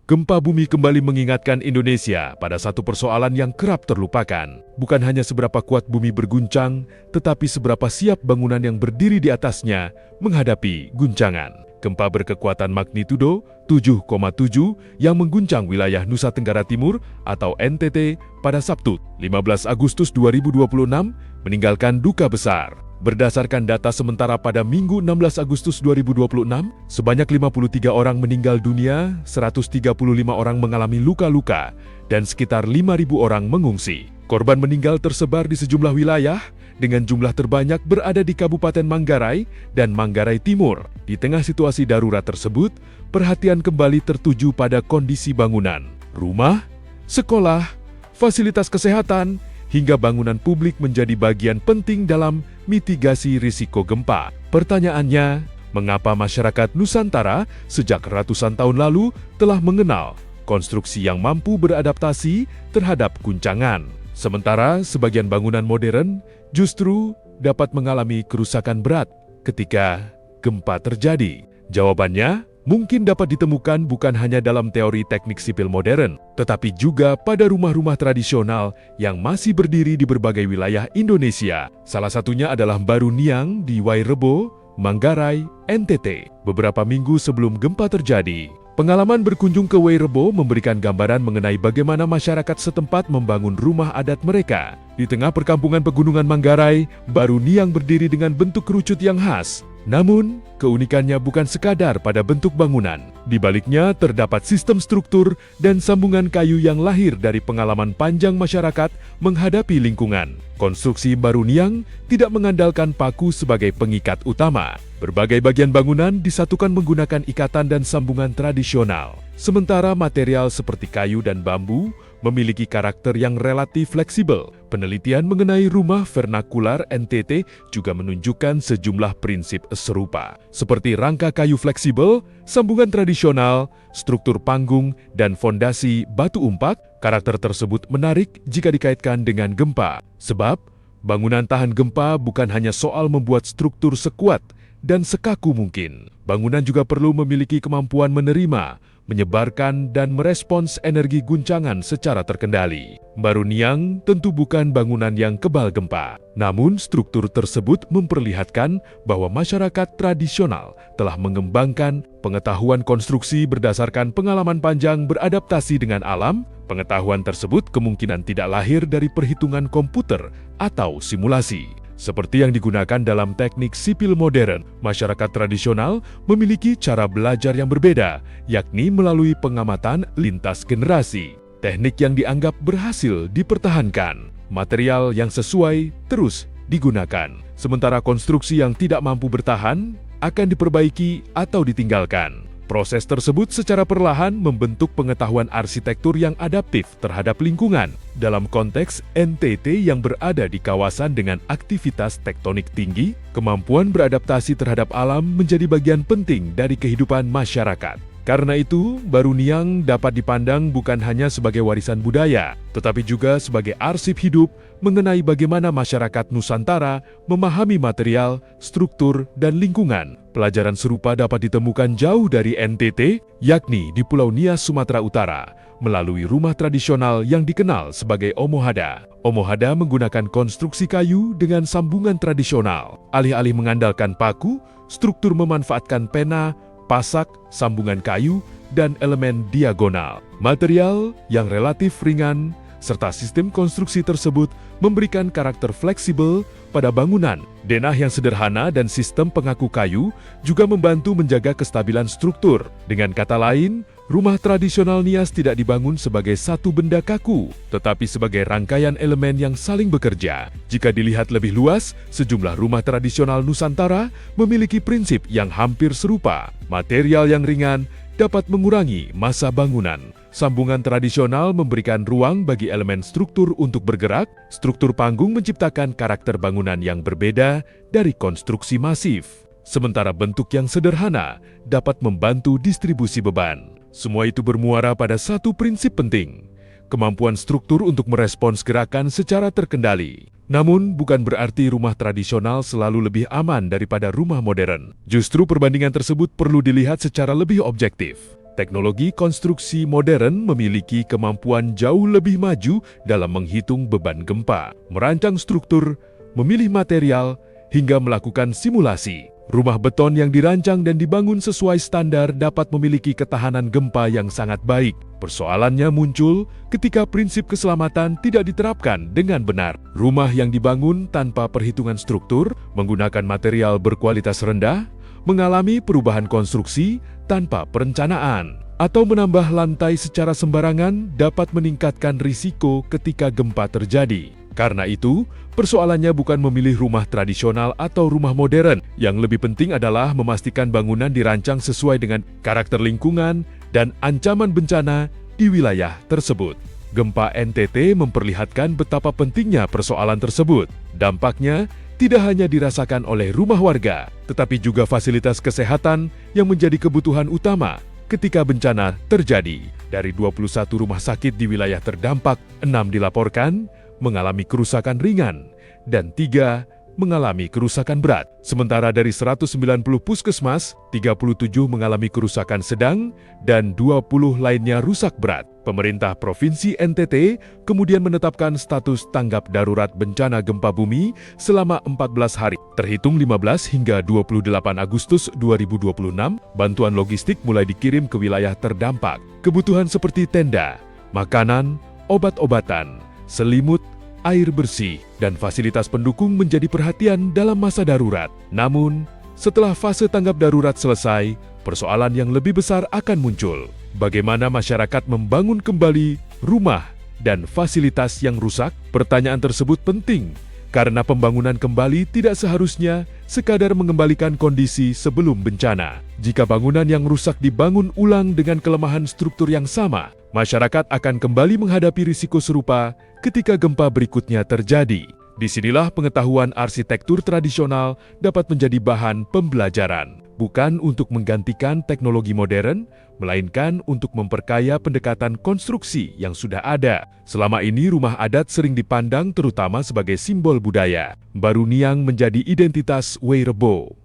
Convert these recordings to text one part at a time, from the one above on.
Gempa bumi kembali mengingatkan Indonesia pada satu persoalan yang kerap terlupakan. Bukan hanya seberapa kuat bumi berguncang, tetapi seberapa siap bangunan yang berdiri di atasnya menghadapi guncangan. Gempa berkekuatan magnitudo 7,7 yang mengguncang wilayah Nusa Tenggara Timur atau NTT pada Sabtu, 15 Agustus 2026 meninggalkan duka besar. Berdasarkan data sementara pada Minggu 16 Agustus 2026, sebanyak 53 orang meninggal dunia, 135 orang mengalami luka-luka, dan sekitar 5.000 orang mengungsi. Korban meninggal tersebar di sejumlah wilayah, dengan jumlah terbanyak berada di Kabupaten Manggarai dan Manggarai Timur. Di tengah situasi darurat tersebut, perhatian kembali tertuju pada kondisi bangunan, rumah, sekolah, fasilitas kesehatan, hingga bangunan publik menjadi bagian penting dalam mitigasi risiko gempa. Pertanyaannya, mengapa masyarakat Nusantara sejak ratusan tahun lalu telah mengenal konstruksi yang mampu beradaptasi terhadap guncangan? Sementara sebagian bangunan modern justru dapat mengalami kerusakan berat ketika gempa terjadi. Jawabannya mungkin dapat ditemukan bukan hanya dalam teori teknik sipil modern, tetapi juga pada rumah-rumah tradisional yang masih berdiri di berbagai wilayah Indonesia. Salah satunya adalah Baruniang di Wairebo, Manggarai, NTT. Beberapa minggu sebelum gempa terjadi, pengalaman berkunjung ke Wairebo memberikan gambaran mengenai bagaimana masyarakat setempat membangun rumah adat mereka. Di tengah perkampungan pegunungan Manggarai, Baruniang berdiri dengan bentuk kerucut yang khas. Namun, keunikannya bukan sekadar pada bentuk bangunan. Di baliknya terdapat sistem struktur dan sambungan kayu yang lahir dari pengalaman panjang masyarakat menghadapi lingkungan. Konstruksi Baruniang tidak mengandalkan paku sebagai pengikat utama. Berbagai bagian bangunan disatukan menggunakan ikatan dan sambungan tradisional. Sementara material seperti kayu dan bambu memiliki karakter yang relatif fleksibel. Penelitian mengenai rumah vernakular NTT juga menunjukkan sejumlah prinsip serupa, seperti rangka kayu fleksibel, sambungan tradisional, struktur panggung, dan fondasi batu umpak. Karakter tersebut menarik jika dikaitkan dengan gempa, sebab bangunan tahan gempa bukan hanya soal membuat struktur sekuat dan sekaku mungkin. Bangunan juga perlu memiliki kemampuan menerima, menyebarkan, dan merespons energi guncangan secara terkendali. Baruniang tentu bukan bangunan yang kebal gempa, namun struktur tersebut memperlihatkan bahwa masyarakat tradisional telah mengembangkan pengetahuan konstruksi berdasarkan pengalaman panjang beradaptasi dengan alam. Pengetahuan tersebut kemungkinan tidak lahir dari perhitungan komputer atau simulasi. Seperti yang digunakan dalam teknik sipil modern, masyarakat tradisional memiliki cara belajar yang berbeda, yakni melalui pengamatan lintas generasi. Teknik yang dianggap berhasil dipertahankan, material yang sesuai terus digunakan, sementara konstruksi yang tidak mampu bertahan akan diperbaiki atau ditinggalkan. Proses tersebut secara perlahan membentuk pengetahuan arsitektur yang adaptif terhadap lingkungan. Dalam konteks NTT yang berada di kawasan dengan aktivitas tektonik tinggi, kemampuan beradaptasi terhadap alam menjadi bagian penting dari kehidupan masyarakat. Karena itu, Baruniang dapat dipandang bukan hanya sebagai warisan budaya, tetapi juga sebagai arsip hidup mengenai bagaimana masyarakat Nusantara memahami material, struktur, dan lingkungan. Pelajaran serupa dapat ditemukan jauh dari NTT, yakni di Pulau Nias, Sumatera Utara, melalui rumah tradisional yang dikenal sebagai Omohada. Omohada menggunakan konstruksi kayu dengan sambungan tradisional. Alih-alih mengandalkan paku, struktur memanfaatkan pena, pasak, sambungan kayu, dan elemen diagonal. Material yang relatif ringan, serta sistem konstruksi tersebut memberikan karakter fleksibel pada bangunan. Denah yang sederhana dan sistem pengaku kayu juga membantu menjaga kestabilan struktur. Dengan kata lain, rumah tradisional Nias tidak dibangun sebagai satu benda kaku, tetapi sebagai rangkaian elemen yang saling bekerja. Jika dilihat lebih luas, sejumlah rumah tradisional Nusantara memiliki prinsip yang hampir serupa. Material yang ringan dapat mengurangi massa bangunan. Sambungan tradisional memberikan ruang bagi elemen struktur untuk bergerak. Struktur panggung menciptakan karakter bangunan yang berbeda dari konstruksi masif. Sementara bentuk yang sederhana dapat membantu distribusi beban. Semua itu bermuara pada satu prinsip penting, kemampuan struktur untuk merespons gerakan secara terkendali. Namun, bukan berarti rumah tradisional selalu lebih aman daripada rumah modern. Justru perbandingan tersebut perlu dilihat secara lebih objektif. Teknologi konstruksi modern memiliki kemampuan jauh lebih maju dalam menghitung beban gempa, merancang struktur, memilih material, hingga melakukan simulasi. Rumah beton yang dirancang dan dibangun sesuai standar dapat memiliki ketahanan gempa yang sangat baik. Persoalannya muncul ketika prinsip keselamatan tidak diterapkan dengan benar. Rumah yang dibangun tanpa perhitungan struktur, menggunakan material berkualitas rendah, mengalami perubahan konstruksi tanpa perencanaan, atau menambah lantai secara sembarangan dapat meningkatkan risiko ketika gempa terjadi. Karena itu, persoalannya bukan memilih rumah tradisional atau rumah modern. Yang lebih penting adalah memastikan bangunan dirancang sesuai dengan karakter lingkungan dan ancaman bencana di wilayah tersebut. Gempa NTT memperlihatkan betapa pentingnya persoalan tersebut. Dampaknya tidak hanya dirasakan oleh rumah warga, tetapi juga fasilitas kesehatan yang menjadi kebutuhan utama ketika bencana terjadi. Dari 21 rumah sakit di wilayah terdampak, 6 dilaporkan mengalami kerusakan ringan dan 3 mengalami kerusakan berat. Sementara dari 190 puskesmas, 37 mengalami kerusakan sedang dan 20 lainnya rusak berat. Pemerintah Provinsi NTT kemudian menetapkan status tanggap darurat bencana gempa bumi selama 14 hari. Terhitung 15 hingga 28 Agustus 2026, bantuan logistik mulai dikirim ke wilayah terdampak. Kebutuhan seperti tenda, makanan, obat-obatan, selimut, air bersih, dan fasilitas pendukung menjadi perhatian dalam masa darurat. Namun, setelah fase tanggap darurat selesai, persoalan yang lebih besar akan muncul. Bagaimana masyarakat membangun kembali rumah dan fasilitas yang rusak? Pertanyaan tersebut penting, karena pembangunan kembali tidak seharusnya sekadar mengembalikan kondisi sebelum bencana. Jika bangunan yang rusak dibangun ulang dengan kelemahan struktur yang sama, masyarakat akan kembali menghadapi risiko serupa ketika gempa berikutnya terjadi. Disinilah pengetahuan arsitektur tradisional dapat menjadi bahan pembelajaran, bukan untuk menggantikan teknologi modern, melainkan untuk memperkaya pendekatan konstruksi yang sudah ada. Selama ini rumah adat sering dipandang terutama sebagai simbol budaya. Baruniang menjadi identitas Wairebo.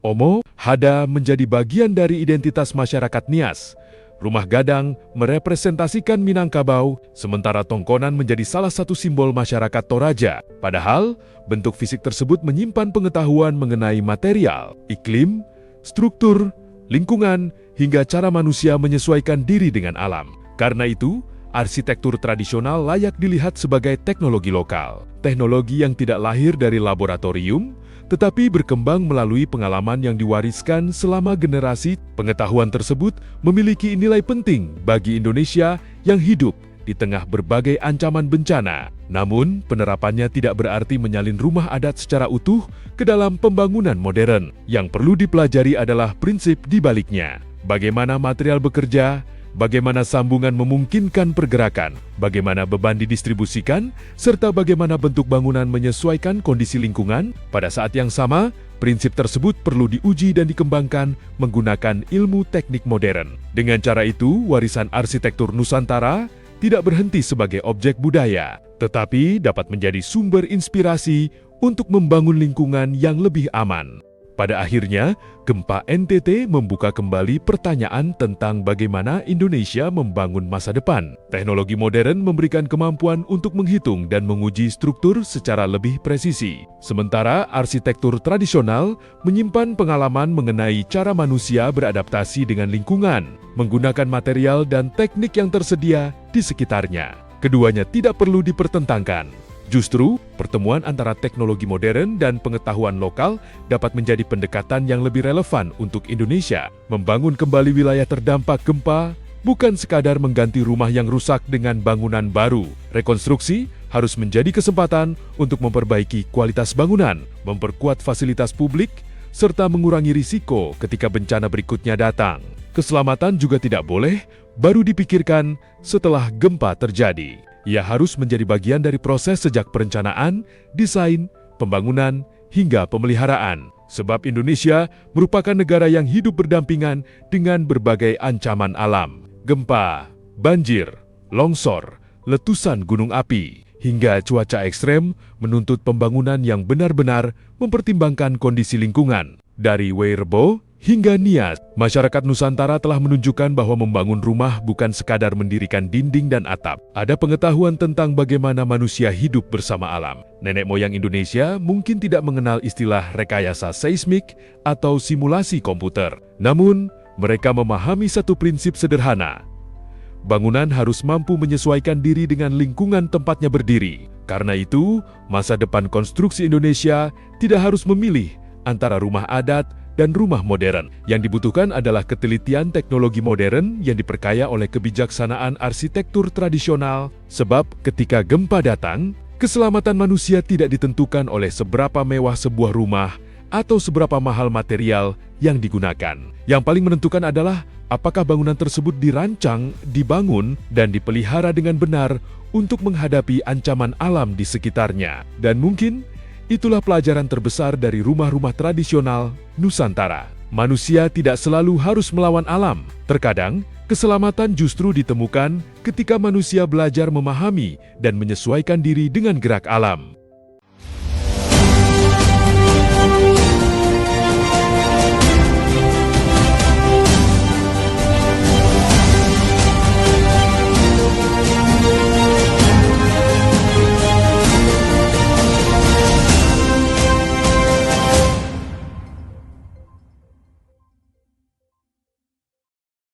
Omo, Hada menjadi bagian dari identitas masyarakat Nias. Rumah gadang merepresentasikan Minangkabau, sementara tongkonan menjadi salah satu simbol masyarakat Toraja. Padahal, bentuk fisik tersebut menyimpan pengetahuan mengenai material, iklim, struktur, lingkungan, hingga cara manusia menyesuaikan diri dengan alam. Karena itu, arsitektur tradisional layak dilihat sebagai teknologi lokal. Teknologi yang tidak lahir dari laboratorium, tetapi berkembang melalui pengalaman yang diwariskan selama generasi. Pengetahuan tersebut memiliki nilai penting bagi Indonesia yang hidup di tengah berbagai ancaman bencana. Namun, penerapannya tidak berarti menyalin rumah adat secara utuh ke dalam pembangunan modern. Yang perlu dipelajari adalah prinsip di baliknya. Bagaimana material bekerja, bagaimana sambungan memungkinkan pergerakan, bagaimana beban didistribusikan, serta bagaimana bentuk bangunan menyesuaikan kondisi lingkungan. Pada saat yang sama, prinsip tersebut perlu diuji dan dikembangkan menggunakan ilmu teknik modern. Dengan cara itu, warisan arsitektur Nusantara tidak berhenti sebagai objek budaya, tetapi dapat menjadi sumber inspirasi untuk membangun lingkungan yang lebih aman. Pada akhirnya, gempa NTT membuka kembali pertanyaan tentang bagaimana Indonesia membangun masa depan. Teknologi modern memberikan kemampuan untuk menghitung dan menguji struktur secara lebih presisi. Sementara arsitektur tradisional menyimpan pengalaman mengenai cara manusia beradaptasi dengan lingkungan, menggunakan material dan teknik yang tersedia di sekitarnya. Keduanya tidak perlu dipertentangkan. Justru, pertemuan antara teknologi modern dan pengetahuan lokal dapat menjadi pendekatan yang lebih relevan untuk Indonesia. Membangun kembali wilayah terdampak gempa bukan sekadar mengganti rumah yang rusak dengan bangunan baru. Rekonstruksi harus menjadi kesempatan untuk memperbaiki kualitas bangunan, memperkuat fasilitas publik, serta mengurangi risiko ketika bencana berikutnya datang. Keselamatan juga tidak boleh baru dipikirkan setelah gempa terjadi. Ia harus menjadi bagian dari proses sejak perencanaan, desain, pembangunan, hingga pemeliharaan. Sebab Indonesia merupakan negara yang hidup berdampingan dengan berbagai ancaman alam. Gempa, banjir, longsor, letusan gunung api, hingga cuaca ekstrem menuntut pembangunan yang benar-benar mempertimbangkan kondisi lingkungan. Dari Wairebo, hingga niat. Masyarakat Nusantara telah menunjukkan bahwa membangun rumah bukan sekadar mendirikan dinding dan atap. Ada pengetahuan tentang bagaimana manusia hidup bersama alam. Nenek moyang Indonesia mungkin tidak mengenal istilah rekayasa seismik atau simulasi komputer. Namun, mereka memahami satu prinsip sederhana. Bangunan harus mampu menyesuaikan diri dengan lingkungan tempatnya berdiri. Karena itu, masa depan konstruksi Indonesia tidak harus memilih antara rumah adat dan rumah modern. Yang dibutuhkan adalah ketelitian teknologi modern yang diperkaya oleh kebijaksanaan arsitektur tradisional, sebab ketika gempa datang, keselamatan manusia tidak ditentukan oleh seberapa mewah sebuah rumah atau seberapa mahal material yang digunakan. Yang paling menentukan adalah apakah bangunan tersebut dirancang, dibangun, dan dipelihara dengan benar untuk menghadapi ancaman alam di sekitarnya. Dan mungkin itulah pelajaran terbesar dari rumah-rumah tradisional Nusantara. Manusia tidak selalu harus melawan alam. Terkadang, keselamatan justru ditemukan ketika manusia belajar memahami dan menyesuaikan diri dengan gerak alam.